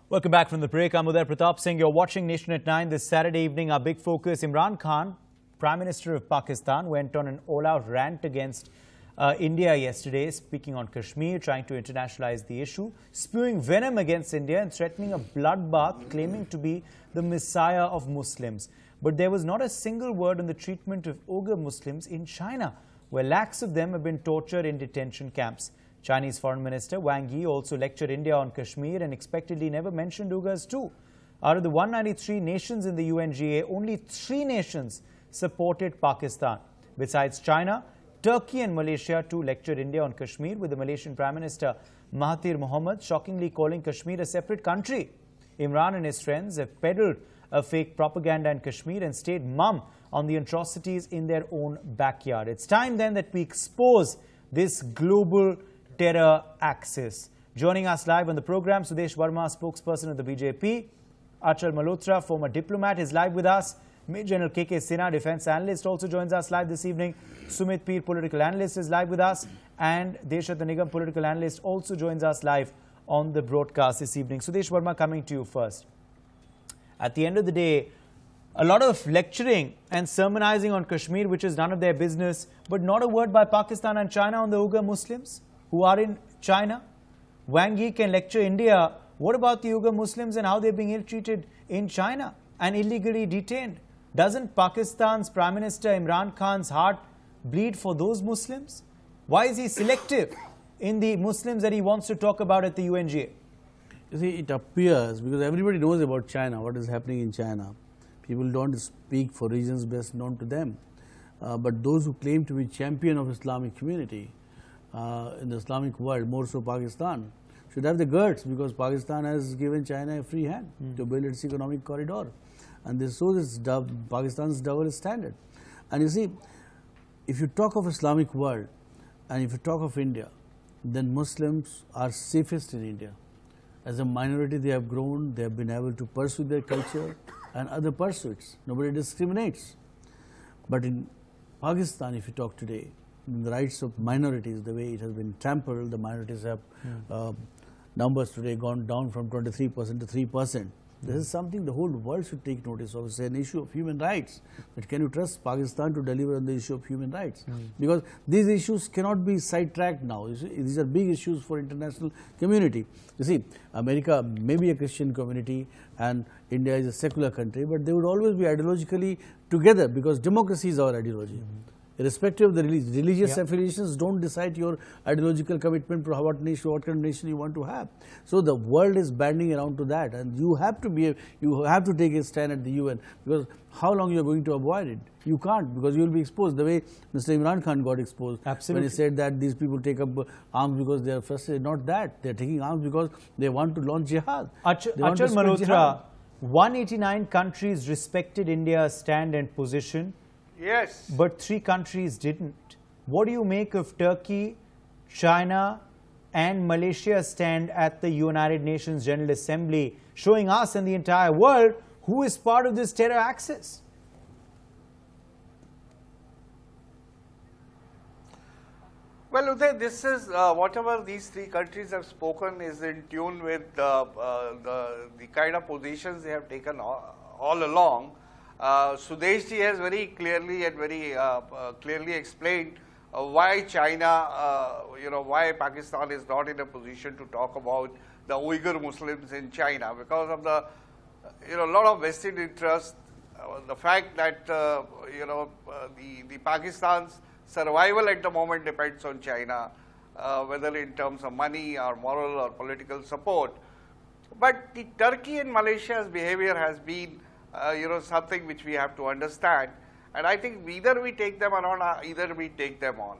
Welcome back from the break. I'm Uday Pratap Singh. You're watching Nation at 9 this Saturday evening. Our big focus, Imran Khan, Prime Minister of Pakistan, went on an all-out rant against India yesterday, speaking on Kashmir, trying to internationalize the issue, spewing venom against India and threatening a bloodbath, claiming to be the messiah of Muslims. But there was not a single word on the treatment of Uyghur Muslims in China, where lakhs of them have been tortured in detention camps. Chinese Foreign Minister Wang Yi also lectured India on Kashmir and expectedly never mentioned Uyghurs too. Out of the 193 nations in the UNGA, only 3 nations supported Pakistan. Besides China, Turkey and Malaysia too lectured India on Kashmir, with the Malaysian Prime Minister Mahathir Mohamad shockingly calling Kashmir a separate country. Imran and his friends have peddled a fake propaganda in Kashmir and stayed mum on the atrocities in their own backyard. It's time then that we expose this global terror axis. Joining us live on the program, Sudesh Verma, spokesperson of the BJP. Achal Malhotra, former diplomat, is live with us. Major General KK Sinha, defense analyst, also joins us live this evening. Sumit Peer, political analyst, is live with us. And Deshat Nigam, political analyst, also joins us live on the broadcast this evening. Sudesh Verma, coming to you first. At the end of the day, a lot of lecturing and sermonizing on Kashmir, which is none of their business, but not a word by Pakistan and China on the Uyghur Muslims who are in China. Wang Yi can lecture India. What about the Uyghur Muslims and how they're being ill-treated in China and illegally detained? Doesn't Pakistan's Prime Minister Imran Khan's heart bleed for those Muslims? Why is he selective in the Muslims that he wants to talk about at the UNGA? You see, it appears, because everybody knows about China, what is happening in China. People don't speak for reasons best known to them. But those who claim to be champion of Islamic community in the Islamic world, more so Pakistan, should have the guts, because Pakistan has given China a free hand to build its economic corridor. And this shows Pakistan's double standard. And you see, if you talk of Islamic world and if you talk of India, then Muslims are safest in India. As a minority, they have grown, they have been able to pursue their culture and other pursuits. Nobody discriminates. But in Pakistan, if you talk today, the rights of minorities, the way it has been trampled, the minorities have numbers today gone down from 23% to 3%. This is something the whole world should take notice of. It's an issue of human rights. But can you trust Pakistan to deliver on the issue of human rights? Because these issues cannot be sidetracked now. You see, these are big issues for international community. You see, America may be a Christian community and India is a secular country, but they would always be ideologically together, because democracy is our ideology. Irrespective of the religious affiliations, don't decide your ideological commitment for what nation, what kind of nation you want to have. So the world is banding around to that, and you have to take a stand at the UN, because how long you are going to avoid it? You can't, because you will be exposed the way Mr. Imran Khan got exposed. Absolutely. When he said that these people take up arms because they are frustrated. Not that. They are taking arms because they want to launch jihad. Achal Malhotra, 189 countries respected India's stand and position. Yes. But 3 countries didn't. What do you make of Turkey, China and Malaysia's stand at the United Nations General Assembly, showing us and the entire world who is part of this terror axis? Well, Uday, this is whatever these 3 countries have spoken is in tune with the kind of positions they have taken all along. Sudeshji has very clearly and very clearly explained why China, why Pakistan is not in a position to talk about the Uyghur Muslims in China, because of the, a lot of vested interest, the fact that, the Pakistan's survival at the moment depends on China, whether in terms of money or moral or political support. But the Turkey and Malaysia's behavior has been something which we have to understand, and I think either we take them on or either we take them on.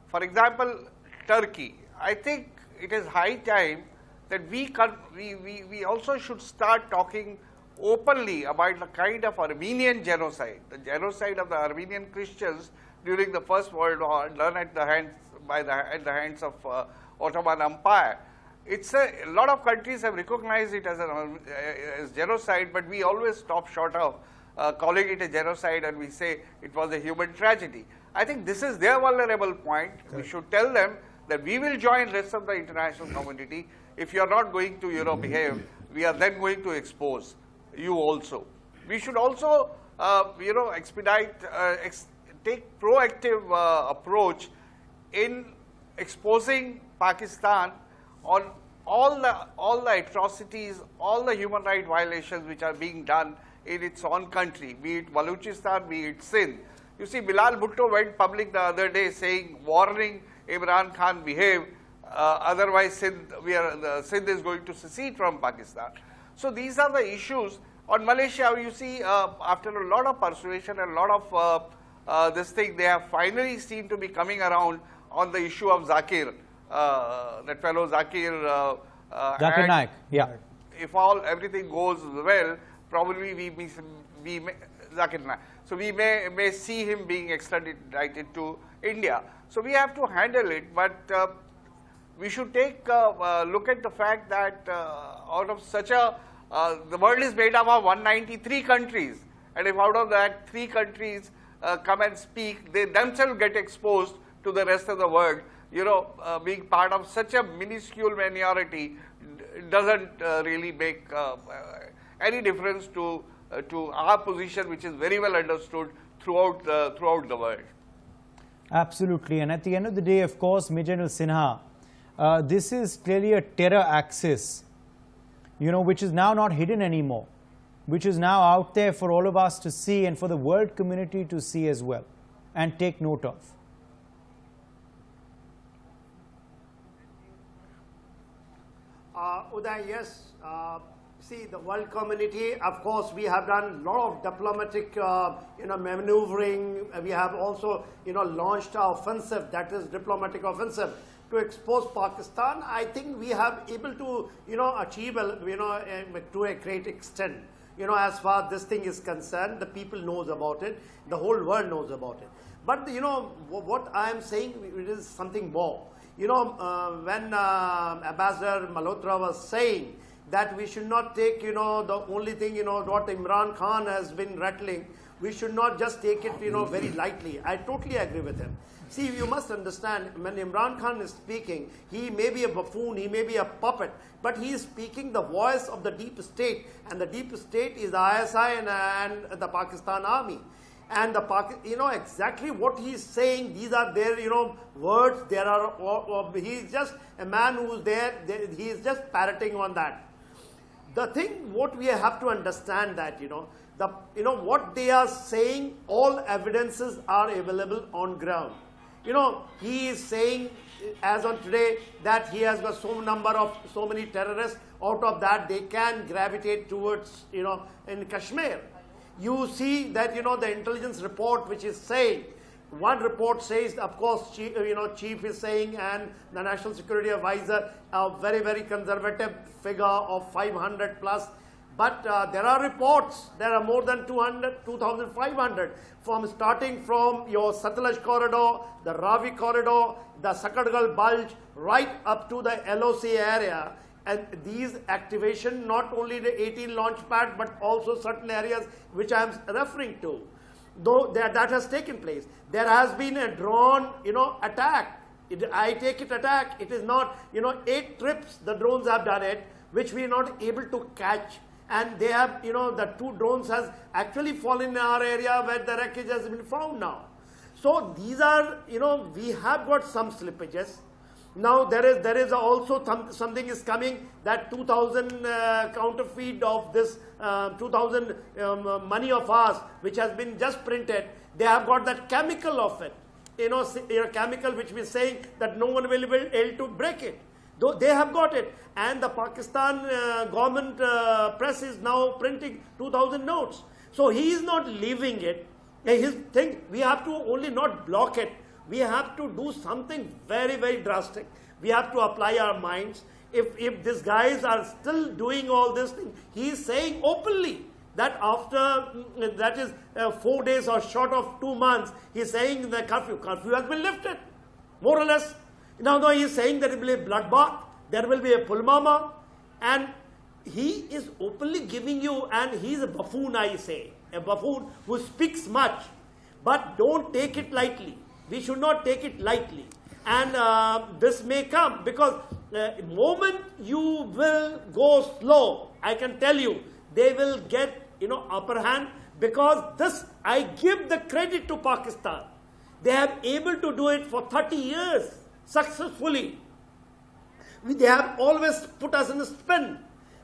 For example, Turkey, I think it is high time that we also should start talking openly about the kind of Armenian genocide, the genocide of the Armenian Christians during the First World War, done at the hands of Ottoman Empire. It's a lot of countries have recognized it as genocide, but we always stop short of calling it a genocide, and we say it was a human tragedy. I think this is their vulnerable point. We should tell them that we will join rest of the international community. If you are not going to, behave, we are then going to expose you also. We should also, expedite, take proactive approach in exposing Pakistan on all the atrocities, all the human rights violations which are being done in its own country, be it Balochistan, be it Sindh. You see, Bilal Bhutto went public the other day saying, warning Imran Khan behave, otherwise Sindh is going to secede from Pakistan. So these are the issues. On Malaysia, you see, after a lot of persuasion and a lot of this thing, they have finally seemed to be coming around on the issue of Zakir, that fellow Zakir. Zakir Naik, yeah. If everything goes well, probably we may Zakir Naik. So we may see him being extradited to India. So we have to handle it, but we should take a look at the fact that out of such a the world is made up of 193 countries, and if out of that 3 countries come and speak, they themselves get exposed to the rest of the world. Being part of such a minuscule minority doesn't really make any difference to our position, which is very well understood throughout the world. Absolutely, and at the end of the day, of course, Major General Sinha, this is clearly a terror axis, which is now not hidden anymore, which is now out there for all of us to see and for the world community to see as well and take note of. Uday, yes. See, the world community, of course, we have done a lot of diplomatic, maneuvering. We have also, launched our offensive, that is diplomatic offensive, to expose Pakistan. I think we have able to, achieve, to a great extent. As far as this thing is concerned, the people knows about it, the whole world knows about it. But, what I am saying, it is something more. When Ambassador Malhotra was saying that we should not take, the only thing, what Imran Khan has been rattling, we should not just take it, very lightly. I totally agree with him. See, you must understand, when Imran Khan is speaking, he may be a buffoon, he may be a puppet, but he is speaking the voice of the deep state, and the deep state is the ISI and the Pakistan army. And exactly what he is saying, these are their, words, there are, he is just a man who is there, he is just parroting on that. The thing, what we have to understand that, what they are saying, all evidences are available on ground. He is saying, as on today, that he has got so many terrorists, out of that they can gravitate towards, in Kashmir. You see that, the intelligence report which is saying, one report says, of course, chief is saying, and the National Security Advisor, a very, very conservative figure of 500 plus. But there are reports, there are more than 2,500, starting from your Satluj corridor, the Ravi corridor, the Sakadgal Bulge, right up to the LOC area. And these activation, not only the 18 launch pad, but also certain areas which I am referring to, though that has taken place. There has been a drone, attack. I take it attack. It is not, 8 trips the drones have done it, which we are not able to catch. And they have, the 2 drones has actually fallen in our area where the wreckage has been found now. So these are, we have got some slippages. Now there is also something is coming, that 2,000 counterfeit of this 2,000 money of ours, which has been just printed. They have got that chemical of it, chemical which is saying that no one will be able to break it. Though they have got it, and the Pakistan government press is now printing 2,000 notes. So he is not leaving it. His thing, we have to only not block it. We have to do something very, very drastic. We have to apply our minds. If these guys are still doing all this thing, he is saying openly that after, that is 4 days or short of 2 months, he is saying the curfew has been lifted, more or less. Now he is saying there will be a bloodbath, there will be a pulmama, and he is openly giving you, and he is a buffoon, I say, a buffoon who speaks much, but don't take it lightly. We should not take it lightly. And this may come because the moment you will go slow, I can tell you, they will get, upper hand, because this, I give the credit to Pakistan. They have able to do it for 30 years successfully. They have always put us in a spin.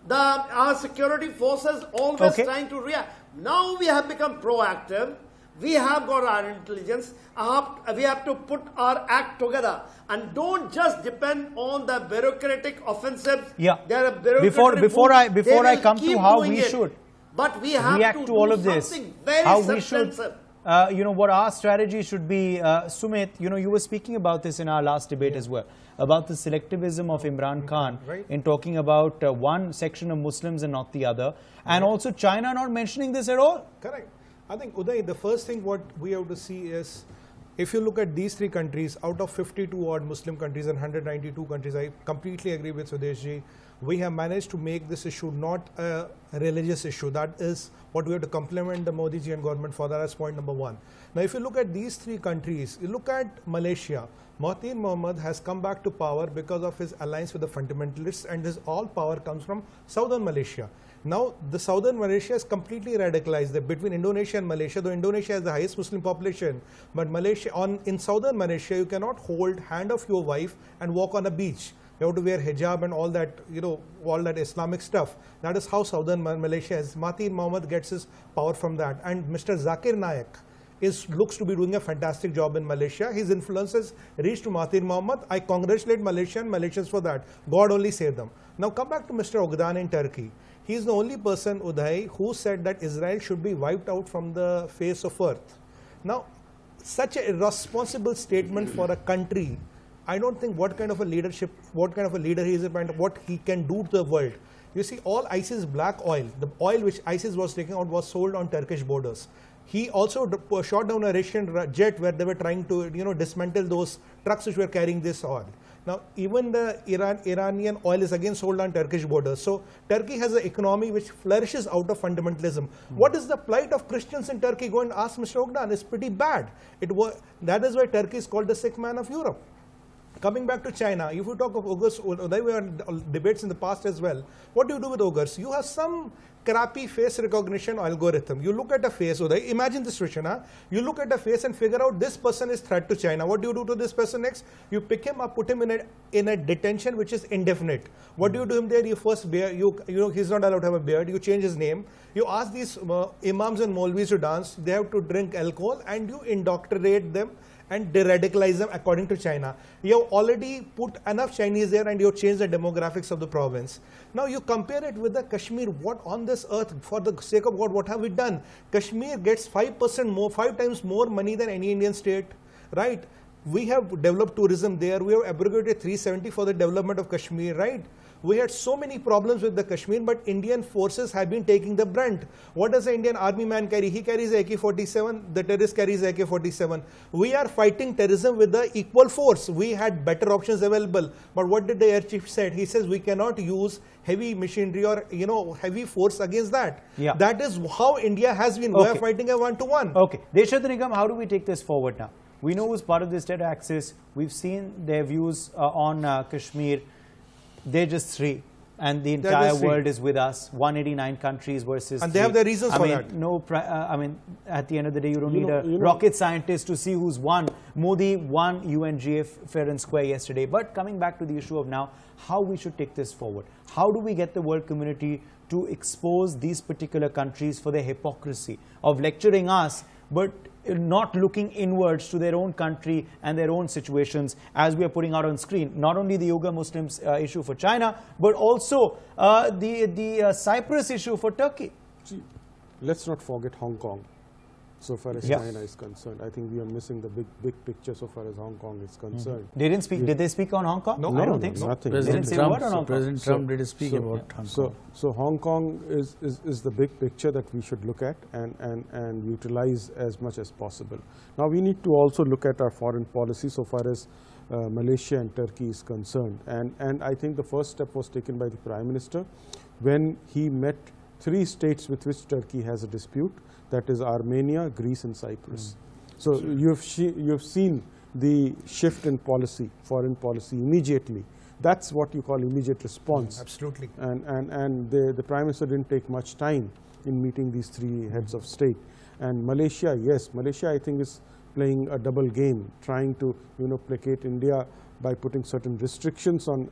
Our security forces always trying to react. Now we have become proactive. We have got our intelligence. We have to put our act together and don't just depend on the bureaucratic offensives. Yeah. There are bureaucratic Before I come to how we it. should But we have react to all of this, very how we should, substantive. what our strategy should be. Sumit, you were speaking about this in our last debate as well, about the selectivism of Imran Khan in talking about one section of Muslims and not the other, and also China not mentioning this at all. Correct. I think, Uday, the first thing what we have to see is, if you look at these three countries, out of 52 odd Muslim countries and 192 countries, I completely agree with Sudeshji. We have managed to make this issue not a religious issue. That is what we have to compliment the Modi ji and government for. That is point number one. Now, if you look at these three countries, you look at Malaysia, Mahathir Mohamad has come back to power because of his alliance with the fundamentalists, and his all power comes from southern Malaysia. Now, the southern Malaysia is completely radicalized. Between Indonesia and Malaysia, though Indonesia has the highest Muslim population, but in southern Malaysia, you cannot hold hand of your wife and walk on a beach. You have to wear hijab and all that, all that Islamic stuff. That is how southern Malaysia is. Mahathir Mohamad gets his power from that. And Mr. Zakir Naik looks to be doing a fantastic job in Malaysia. His influence has reached to Mahathir Mohamad. I congratulate Malaysia and Malaysians for that. God only save them. Now come back to Mr. Ogdan in Turkey. He is the only person, Uday, who said that Israel should be wiped out from the face of earth. Now, such an irresponsible statement for a country, I don't think what kind of a leader he is and what he can do to the world. You see, all ISIS black oil, the oil which ISIS was taking out, was sold on Turkish borders. He also shot down a Russian jet where they were trying to, dismantle those trucks which were carrying this oil. Now, even the Iranian oil is again sold on Turkish borders. So, Turkey has an economy which flourishes out of fundamentalism. What is the plight of Christians in Turkey? Go and ask Mr. Ogdan. It's pretty bad. That is why Turkey is called the sick man of Europe. Coming back to China, if you talk of ogres, there were debates in the past as well. What do you do with ogres? You have some crappy face recognition algorithm. You look at a face, Uday, imagine this situation, you look at a face and figure out this person is threat to China. What do you do to this person next? You pick him up, put him in a detention which is indefinite. What do you do him there? You first beard, he's not allowed to have a beard. You change his name. You ask these imams and Maulvis to dance. They have to drink alcohol, and you indoctrinate them and de-radicalize them according to China. You have already put enough Chinese there and you have changed the demographics of the province. Now you compare it with the Kashmir. What on this earth, for the sake of God, what have we done? Kashmir gets 5% more, 5 times more money than any Indian state, right? We have developed tourism there. We have abrogated 370 for the development of Kashmir, right? We had so many problems with the Kashmir, but Indian forces have been taking the brunt. What does the Indian army man carry? He carries AK-47, the terrorist carries AK-47. We are fighting terrorism with the equal force. We had better options available. But what did the air chief say? He says we cannot use heavy machinery or heavy force against that. Yeah. That is how India has been. Okay. We are fighting a one-to-one. Okay. Deshat Nigam, how do we take this forward now? We know who's part of this dead axis. We've seen their views on Kashmir. They're just three, and the entire world is with us. 189 countries versus and they have their reasons for that. No, at the end of the day, you don't need a rocket scientist to see who's won. Modi won UNGF fair and square yesterday. But coming back to the issue of now, how we should take this forward. How do we get the world community to expose these particular countries for their hypocrisy of lecturing us, but not looking inwards to their own country and their own situations, as we are putting out on screen? Not only the Uyghur Muslims issue for China, but also the Cyprus issue for Turkey. See, let's not forget Hong Kong. So far as China is concerned, I think we are missing the big picture so far as Hong Kong is concerned. They didn't speak. Did they speak on Hong Kong? No, I don't think so. Nothing. President Trump did speak about Hong Kong. So Hong Kong is the big picture that we should look at and utilize as much as possible. Now we need to also look at our foreign policy so far as Malaysia and Turkey is concerned. And I think the first step was taken by the Prime Minister when he met 3 states with which Turkey has a dispute. That is Armenia, Greece and Cyprus. So you have seen the shift in policy, foreign policy immediately. That's what you call immediate response. Absolutely. And the Prime Minister didn't take much time in meeting these three heads of state. And Malaysia, yes, Malaysia I think is playing a double game, trying to placate India by putting certain restrictions on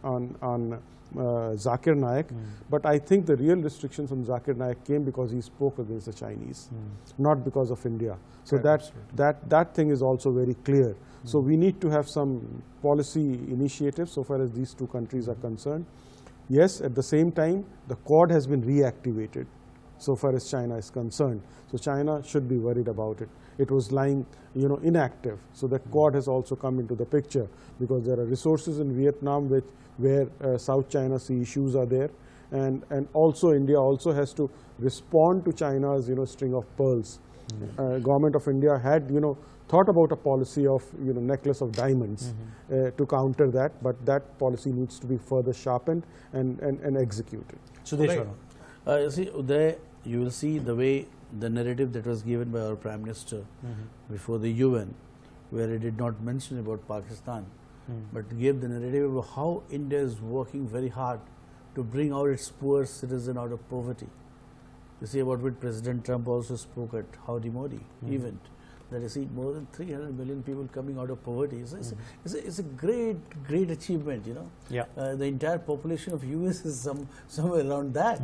Zakir Naik. But I think the real restrictions on Zakir Naik came because he spoke against the Chinese, not because of India. So that thing is also very clear. So we need to have some policy initiatives so far as these two countries are concerned. Yes, at the same time, the Quad has been reactivated so far as China is concerned. So China should be worried about it. It was lying, inactive. So that Quad has also come into the picture because there are resources in Vietnam where South China Sea issues are there. And also India also has to respond to China's, string of pearls. Government of India had, thought about a policy of, necklace of diamonds to counter that, but that policy needs to be further sharpened and executed. So You see, Uday, you will see the way the narrative that was given by our Prime Minister before the UN, where he did not mention about Pakistan, but gave the narrative of how India is working very hard to bring out its poor citizen out of poverty. You see about which President Trump also spoke at Howdy Modi event. That you see more than 300 million people coming out of poverty. It's a great achievement, Yeah. The entire population of US is somewhere around that,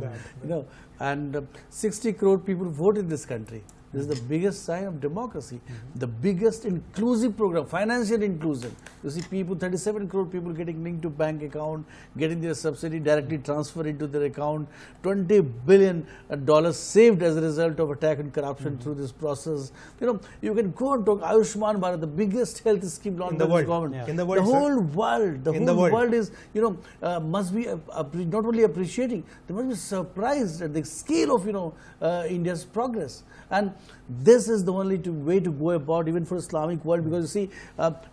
and 60 crore people vote in this country. This is the biggest sign of democracy, the biggest inclusive program, financial inclusion. You see people, 37 crore people getting linked to bank account, getting their subsidy directly transferred into their account, $20 billion saved as a result of attack and corruption through this process. You can go and talk Ayushman Bharat, the biggest health scheme launched by this government. Yeah. In the world, the whole world, the whole world is, must be not only appreciating, they must be surprised at the scale of, India's progress. And this is the only way to go about, even for Islamic world, because you see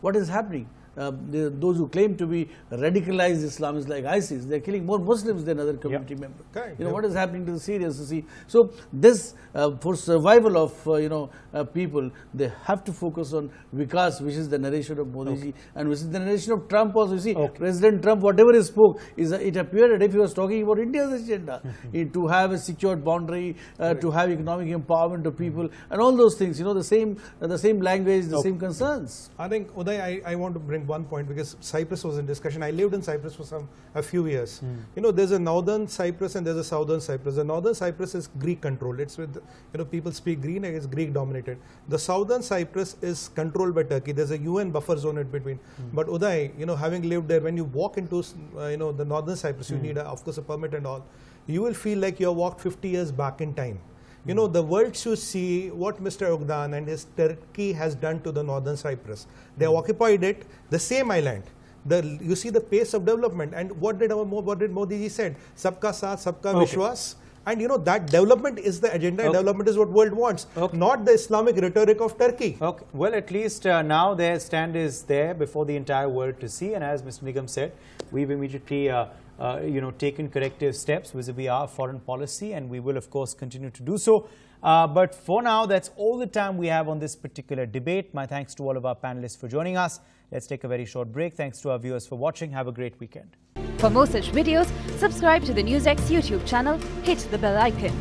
what is happening. Those who claim to be radicalized Islamists like ISIS, they're killing more Muslims than other community members. Okay. What is happening to the Syrians, you see. So this, for survival of people, they have to focus on Vikas, which is the narration of Modi ji, and which is the narration of Trump also. You see, President Trump, whatever he spoke, it appeared that if he was talking about India's agenda, to have a secured boundary, to have economic empowerment of people, and all those things, the same language, the same concerns. I think, Uday, I want to bring one point because Cyprus was in discussion. I lived in Cyprus for a few years. There's a northern Cyprus and there's a southern Cyprus. The northern Cyprus is Greek controlled. It's with, people speak Greek and it's Greek dominated. The southern Cyprus is controlled by Turkey. There's a UN buffer zone in between. But Uday, having lived there, when you walk into, the northern Cyprus, you need, of course, a permit and all. You will feel like you have walked 50 years back in time. The world should see what Mr. Erdogan and his Turkey has done to the northern Cyprus. They have occupied it, the same island. You see the pace of development. And what did Modi ji said? Sabka saath, sabka vishwas. And that development is the agenda, and development is what world wants, not the Islamic rhetoric of Turkey. Okay. Well, at least now their stand is there before the entire world to see. And as Mr. Nigam said, we've immediately taken corrective steps vis-a-vis our foreign policy, and we will, of course, continue to do so. But for now, that's all the time we have on this particular debate. My thanks to all of our panelists for joining us. Let's take a very short break. Thanks to our viewers for watching. Have a great weekend. For more such videos, subscribe to the NewsX YouTube channel, hit the bell icon.